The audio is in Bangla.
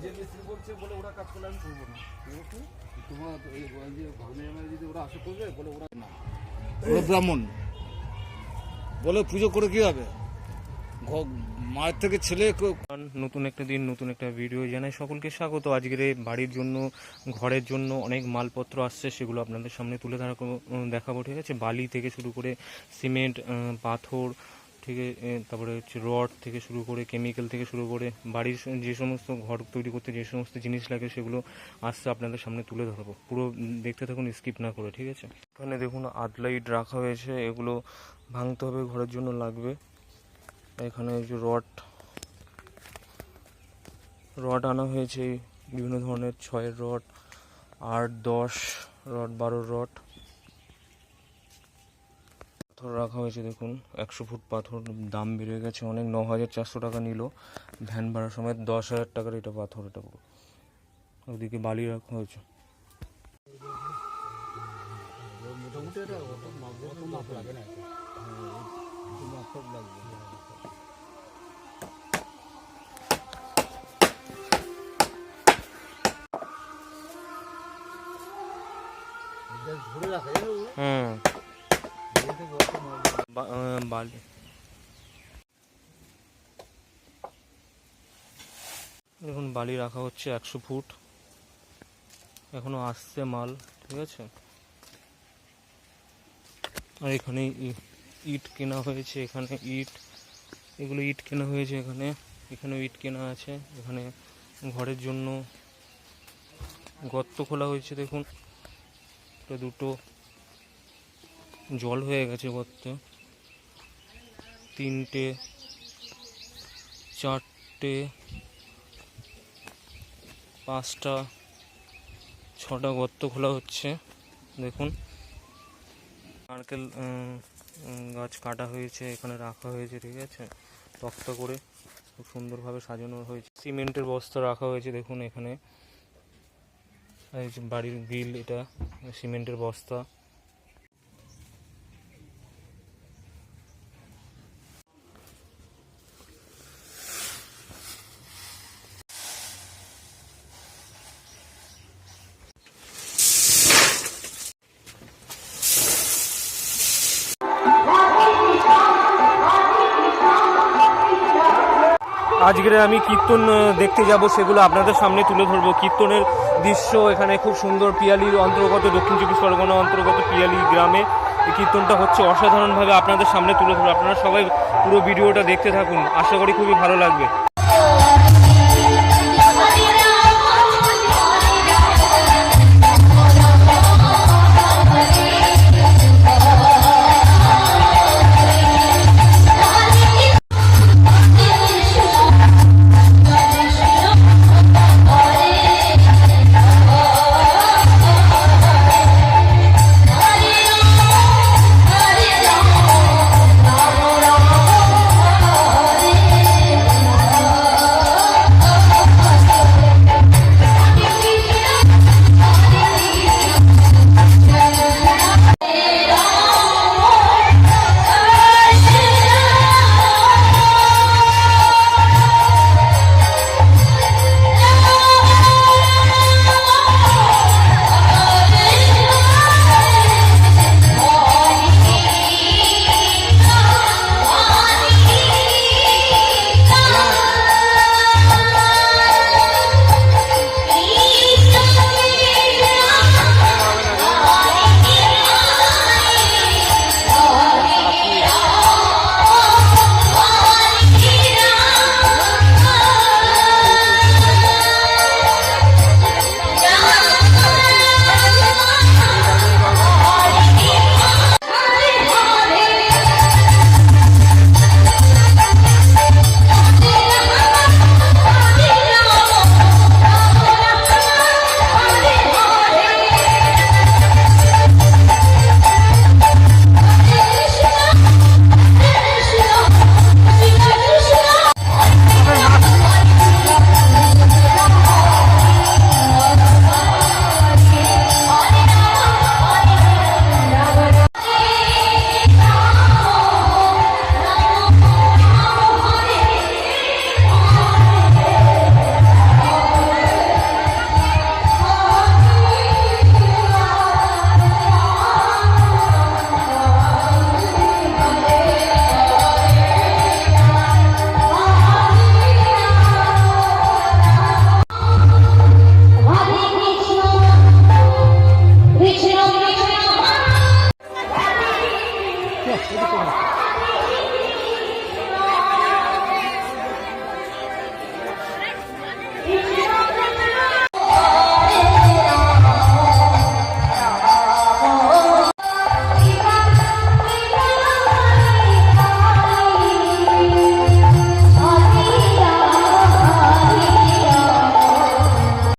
যে মিস্ত্রি বলছে বলে ওরা কাজ করলে আমি করবো না। তোমার যদি ওরা আশা করবে বলে ওরা না, ওরা ব্রাহ্মণ বলে পুজো করে কি হবে, মায়ের থেকে ছেলে। নতুন একটা দিন, নতুন একটা ভিডিও জানাই সকলকে স্বাগত। আজকের বাড়ির জন্য, ঘরের জন্য অনেক মালপত্র আসছে, সেগুলো আপনাদের সামনে তুলে দেখাবো। ঠিক আছে, বালি থেকে শুরু করে সিমেন্ট, পাথর, ঠিক আছে, তারপরে হচ্ছে রড থেকে শুরু করে কেমিক্যাল থেকে শুরু করে বাড়ির যে সমস্ত ঘর তৈরি করতে যে সমস্ত জিনিস লাগে সেগুলো আসছে, আপনাদের সামনে তুলে ধরবো। পুরো দেখতে থাকুন, স্কিপ না করে। ঠিক আছে, এখানে দেখুন আদলাইট রাখা হয়েছে, এগুলো ভাঙতে হবে, ঘরের জন্য লাগবে। এখানে যে রড আনা হয়েছে, বিভিন্ন ধরনের 6 রড, 8, 10 রড, 12 রড পাথর রাখা হয়েছে। দেখুন 100 ফুট পাথর, দাম বেড়ে গেছে অনেক। 9,400 টাকা নিল ভ্যান ভাড়ার সময়, 10,000 টাকার এটা পাথর। এটা পুরো ওদিকে বালি রাখা হয়েছে। বালি দেখুন, বালি রাখা হচ্ছে 100 ফুট, এখনো আসছে মাল। ঠিক আছে, আর এখানে ইট কেনা হয়েছে, এখানে এগুলো ইট কেনা হয়েছে, এখানেও ইট কেনা আছে। এখানে ঘরের জন্য গর্ত খোলা হয়েছে। দেখুন দুটো জল হয়ে গেছে গর্তে, 3টে 4টে 5টা 6টা গর্ত খোলা হচ্ছে। দেখুন নারকেল গাছ কাটা হয়েছে, এখানে রাখা হয়েছে। ঠিক আছে, তক্তা করে খুব সুন্দরভাবে সাজানো হয়েছে। সিমেন্টের বস্তা রাখা হয়েছে। দেখুন এখানে বাড়ির গ্রিল, এটা সিমেন্টের বস্তা। আজকের আমি কীর্তন দেখতে যাব, সেগুলো আপনাদের সামনে তুলে ধরবো। কীর্তনের দৃশ্য এখানে খুব সুন্দর। পিয়ালির অন্তর্গত, দক্ষিণ চব্বিশ পরগনা অন্তর্গত পিয়ালি গ্রামে এই কীর্তনটা হচ্ছে। অসাধারণভাবে আপনাদের সামনে তুলে ধরবো। আপনারা সবাই পুরো ভিডিওটা দেখতে থাকুন, আশা করি খুবই ভালো লাগবে।